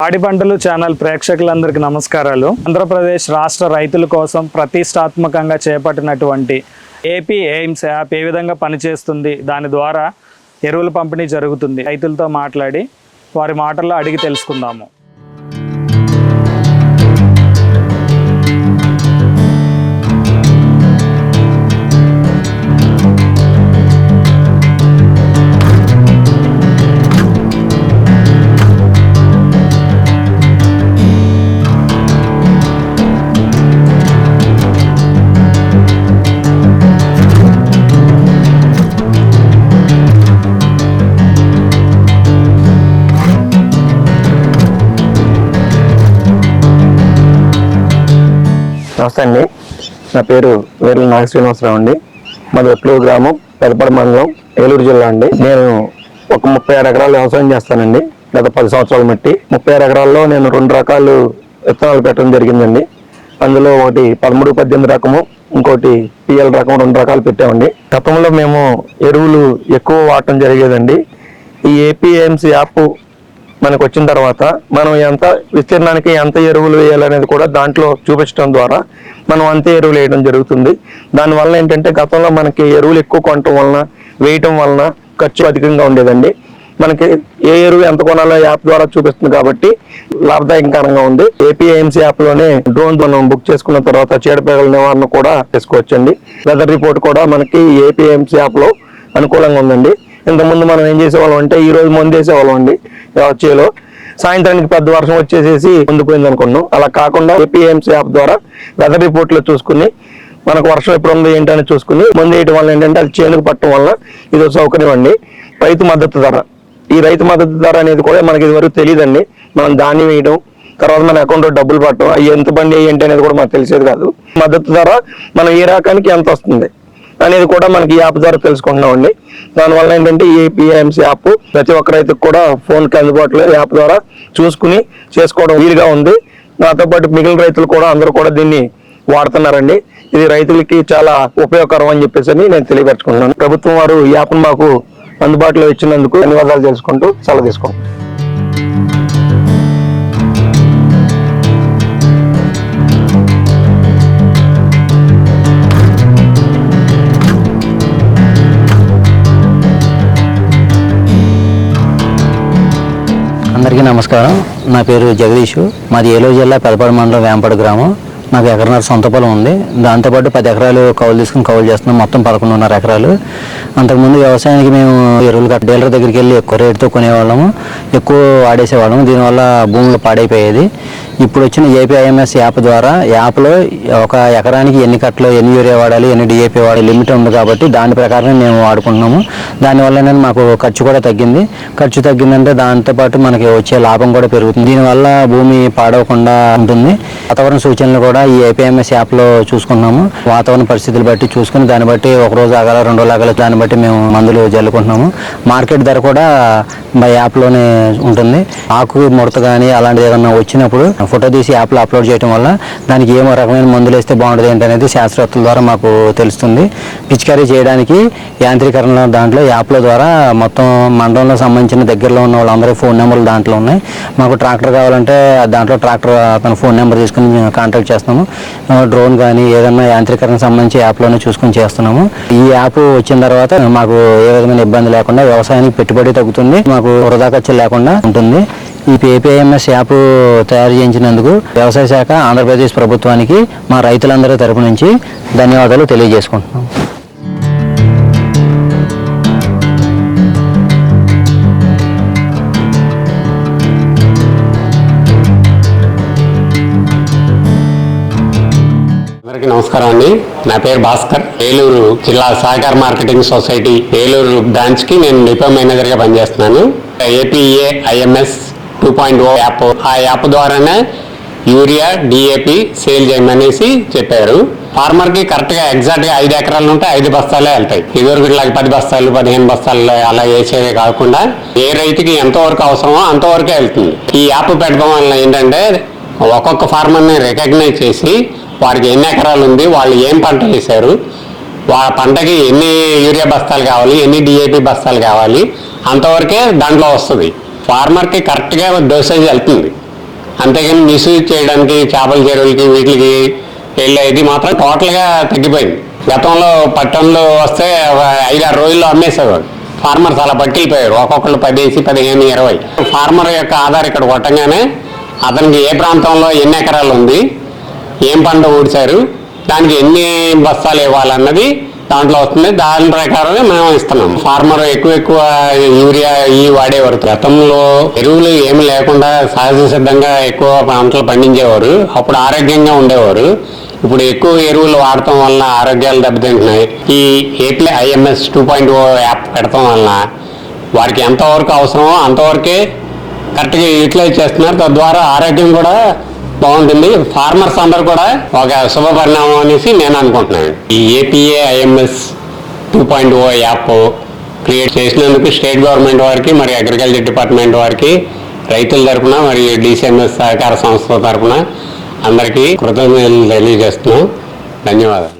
పాడి పంటలు ఛానల్ ప్రేక్షకులందరికీ నమస్కారాలు. ఆంధ్రప్రదేశ్ రాష్ట్ర రైతుల కోసం ప్రతిష్టాత్మకంగా చేపట్టినటువంటి ఏపీ ఎయిమ్స్ యాప్ ఏ విధంగా పనిచేస్తుంది, దాని ద్వారా ఎరువుల పంపిణీ జరుగుతుంది, రైతులతో మాట్లాడి వారి మాటల్లో అడిగి తెలుసుకుందాము. నమస్తే అండి, నా పేరు వేర్ల నాగ శ్రీనివాసరావు అండి. మాది వెప్లూరు గ్రామం, పెదపడి మండలం, ఏలూరు జిల్లా అండి. నేను ఒక 36 ఎకరాలు వ్యవసాయం చేస్తానండి. గత 10 సంవత్సరాలు బట్టి 36 ఎకరాల్లో నేను 2 రకాలు విత్తనాలు పెట్టడం జరిగిందండి. అందులో ఒకటి 13-18 రకము, ఇంకోటి పిఎల్ రకం, 2 రకాలు పెట్టామండి. గతంలో మేము ఎరువులు ఎక్కువ వాడటం జరిగేదండి. ఈ ఏపీ ఎయిమ్స్ యాప్ మనకు వచ్చిన తర్వాత మనం ఎంత విస్తీర్ణానికి ఎంత ఎరువులు వేయాలనేది కూడా దాంట్లో చూపించడం ద్వారా మనం అంతే ఎరువులు వేయడం జరుగుతుంది. దానివల్ల ఏంటంటే గతంలో మనకి ఎరువులు ఎక్కువ కొనటం వలన, వేయటం వలన ఖర్చు అధికంగా ఉండేదండి. మనకి ఏ ఎరువు ఎంత కొనాలో యాప్ ద్వారా చూపిస్తుంది కాబట్టి లాభదాయకరంగా ఉంది. ఏపీ ఎయిమ్స్ యాప్లోనే డ్రోన్ మనం బుక్ చేసుకున్న తర్వాత చీడపీడల నివారణ కూడా చేసుకోవచ్చండి. వెదర్ రిపోర్ట్ కూడా మనకి ఏపీ ఎయిమ్స్ యాప్లో అనుకూలంగా ఉందండి. ఇంతకుముందు మనం ఏం చేసేవాళ్ళం అంటే ఈ రోజు ముందు వేసేవాళ్ళం అండి చేలో, సాయంత్రానికి పెద్ద వర్షం వచ్చేసేసి ముందుపోయింది అనుకున్నాం. అలా కాకుండా ఏపీ ఎయిమ్స్ యాప్ ద్వారా వెదర్ రిపోర్ట్లో చూసుకుని మనకు వర్షం ఎప్పుడు ఉందో ఏంటని చూసుకుని ముందు వేయటం వల్ల ఏంటంటే అది చేనుకు పట్టడం వల్ల ఇది సౌకర్యం అండి. రైతు మద్దతు ధర, ఈ రైతు మద్దతు ధర అనేది కూడా మనకి ఇదివరకు తెలియదండి. మనం ధాన్యం వేయడం, తర్వాత మన అకౌంట్లో డబ్బులు పట్టడం, అవి ఎంత బండి ఏంటి అనేది కూడా మనకు తెలిసేది కాదు. మద్దతు ధర మనం ఏ రకానికి ఎంత వస్తుంది అనేది కూడా మనకి యాప్ ద్వారా తెలుసుకుంటున్నామండి. దానివల్ల ఏంటంటే ఈ ఏపీ ఎయిమ్స్ యాప్ ప్రతి ఒక్క రైతుకు కూడా ఫోన్కి అందుబాటులో యాప్ ద్వారా చూసుకుని చేసుకోవడం వీలుగా ఉంది. నాతో పాటు మిగిలిన రైతులు కూడా అందరూ కూడా దీన్ని వాడుతున్నారండి. ఇది రైతులకి చాలా ఉపయోగకరం అని చెప్పేసి నేను తెలియపరచుకుంటున్నాను. ప్రభుత్వం వారు ఈ యాప్ను మాకు అందుబాటులో ఇచ్చినందుకు ధన్యవాదాలు తెలుసుకుంటూ సెలవు తీసుకుంటాం. అందరికీ నమస్కారం. నా పేరు జగదీష్. మాది ఏలూరు జిల్లా పెదపడి మండలం వేంపడి గ్రామం. నాకు ఎకరన్నర సొంత పొలం ఉంది. దాంతోపాటు 10 ఎకరాలు కౌలు తీసుకుని కౌలు చేస్తున్నాం. మొత్తం 11.5 ఎకరాలు. అంతకుముందు వ్యవసాయానికి మేము ఎరువులు డీలర్ దగ్గరికి వెళ్ళి ఎక్కువ రేటుతో కొనేవాళ్ళము, ఎక్కువ వాడేసేవాళ్ళము. దీనివల్ల భూములు పాడైపోయేది. ఇప్పుడు వచ్చిన ఏపీఐఎంఎస్ యాప్ ద్వారా యాప్లో ఒక ఎకరానికి ఎన్ని కట్టలు, ఎన్ని యూరియా వాడాలి, ఎన్ని డిఏపీ వాడాలి లిమిట్ ఉంది కాబట్టి దాని ప్రకారం మేము వాడుకుంటున్నాము. దానివల్ల మాకు ఖర్చు కూడా తగ్గింది. ఖర్చు తగ్గిందంటే దాంతోపాటు మనకి వచ్చే లాభం కూడా పెరుగుతుంది. దీనివల్ల భూమి పాడవకుండా ఉంటుంది. వాతావరణ సూచనలు కూడా ఈ ఏపీఎంఎస్ యాప్లో చూసుకుంటున్నాము. వాతావరణ పరిస్థితులు బట్టి చూసుకుని దాన్ని బట్టి 1 రోజు ఆగాల, 2 రోజులు ఆగాల, దాన్ని బట్టి మేము మందులు జల్లుకుంటున్నాము. మార్కెట్ ధర కూడా యాప్లోనే ఉంటుంది. ఆకు ముడత కానీ అలాంటిది ఏదన్నా వచ్చినప్పుడు ఫోటో తీసి యాప్లో అప్లోడ్ చేయడం వల్ల దానికి ఏమో రకమైన మందులు వేస్తే బాగుంటుంది ఏంటనేది శాస్త్రవేత్తల ద్వారా మాకు తెలుస్తుంది. పిచికారీ చేయడానికి యాంత్రీకరణ దాంట్లో యాప్ల ద్వారా మొత్తం మండలంలో సంబంధించిన దగ్గరలో ఉన్న వాళ్ళందరూ ఫోన్ నెంబర్లు దాంట్లో ఉన్నాయి. మాకు ట్రాక్టర్ కావాలంటే దాంట్లో ట్రాక్టర్ అతను ఫోన్ నెంబర్ తీసుకుని కాంటాక్ట్ చేస్తాము. డ్రోన్ కానీ ఏదన్నా యాంత్రీకరణకు సంబంధించి యాప్లోనే చూసుకుని చేస్తున్నాము. ఈ యాప్ వచ్చిన తర్వాత మాకు ఏ విధమైన ఇబ్బంది లేకుండా వ్యవసాయానికి పెట్టుబడి తగ్గుతుంది, మాకు వృధా ఖర్చు లేకుండా ఉంటుంది. ఈ ఏపీఐఎంఎస్ యాప్ తయారు చేయించినందుకు వ్యవసాయ శాఖ, ఆంధ్రప్రదేశ్ ప్రభుత్వానికి మా రైతులందరి తరపు నుంచి ధన్యవాదాలు తెలియజేసుకుంటున్నాం. అందరికీ నమస్కారం అండి. నా పేరు భాస్కర్. ఏలూరు జిల్లా సహకార మార్కెటింగ్ సొసైటీ ఏలూరు బ్రాంచ్ కి నేను డిపో మేనేజర్ గా పనిచేస్తున్నాను. ఏపీఐఎంఎస్ 2.0 యాప్, ఆ యాప్ ద్వారానే యూరియా, డిఏపి సేల్ చేయమనేసి చెప్పారు. ఫార్మర్ కి కరెక్ట్ గా ఎగ్జాక్ట్ గా 5 ఎకరాలు ఉంటే 5 బస్తాలే వెళ్తాయి. ఇదివరకు ఇట్లా 10 బస్తాలు 15 బస్తాలు అలా వేసేదే కాకుండా ఏ రైతుకి ఎంతవరకు అవసరమో అంతవరకే వెళ్తుంది. ఈ యాప్ పెట్టడం వల్ల ఏంటంటే ఒక్కొక్క ఫార్మర్ని రికగ్నైజ్ చేసి వారికి ఎన్ని ఎకరాలు ఉంది, వాళ్ళు ఏం పంట వేశారు, వాళ్ళ పంటకి ఎన్ని యూరియా బస్తాలు కావాలి, ఎన్ని డిఏపి బస్తాలు కావాలి, అంతవరకే దాంట్లో వస్తుంది. ఫార్మర్కి కరెక్ట్గా డోసేజ్ వెళ్తుంది. అంతేగాని మిస్యూజ్ చేయడానికి చేపల చెరువులకి వీటికి వెళ్ళేది మాత్రం టోటల్గా తగ్గిపోయింది. గతంలో పట్టణంలో వస్తే 5-6 రోజుల్లో అమ్మేసేవాడు. ఫార్మర్స్ అలా పట్టిపోయారు, ఒక్కొక్కళ్ళు 10, 15, 20. ఫార్మర్ యొక్క ఆధార్ ఇక్కడ కొట్టంగానే అతనికి ఏ ప్రాంతంలో ఎన్ని ఎకరాలు ఉంది, ఏం పంట ఊడ్చారు, దానికి ఎన్ని బస్తాలు ఇవ్వాలన్నది దాంట్లో వస్తుంది. దాని ప్రకారమే మేము ఇస్తున్నాం. ఫార్మర్ ఎక్కువ యూరియా వాడేవారు. గతంలో ఎరువులు ఏమి లేకుండా సహజ సిద్ధంగా ఎక్కువ పంటలు పండించేవారు, అప్పుడు ఆరోగ్యంగా ఉండేవారు. ఇప్పుడు ఎక్కువ ఎరువులు వాడటం వలన ఆరోగ్యాలు దెబ్బతింటున్నాయి. ఈ ఏపీ IMS 2.0 యాప్ పెడటం వలన వారికి ఎంతవరకు అవసరమో అంతవరకే కరెక్ట్గా యూటిలైజ్ చేస్తున్నారు. తద్వారా ఆరోగ్యం కూడా బాగుంటుంది. ఫార్మర్స్ అందరూ కూడా ఒక శుభ పరిణామం అనేసి నేను అనుకుంటున్నాను. ఈ APA IMS 2.0 యాప్ క్రియేట్ చేసినందుకు స్టేట్ గవర్నమెంట్ వారికి, మరి అగ్రికల్చర్ డిపార్ట్మెంట్ వారికి, రైతుల తరఫున మరియు DCMS సహకార సంస్థ తరఫున అందరికీ కృతజ్ఞతలు తెలియజేస్తున్నాం. ధన్యవాదాలు.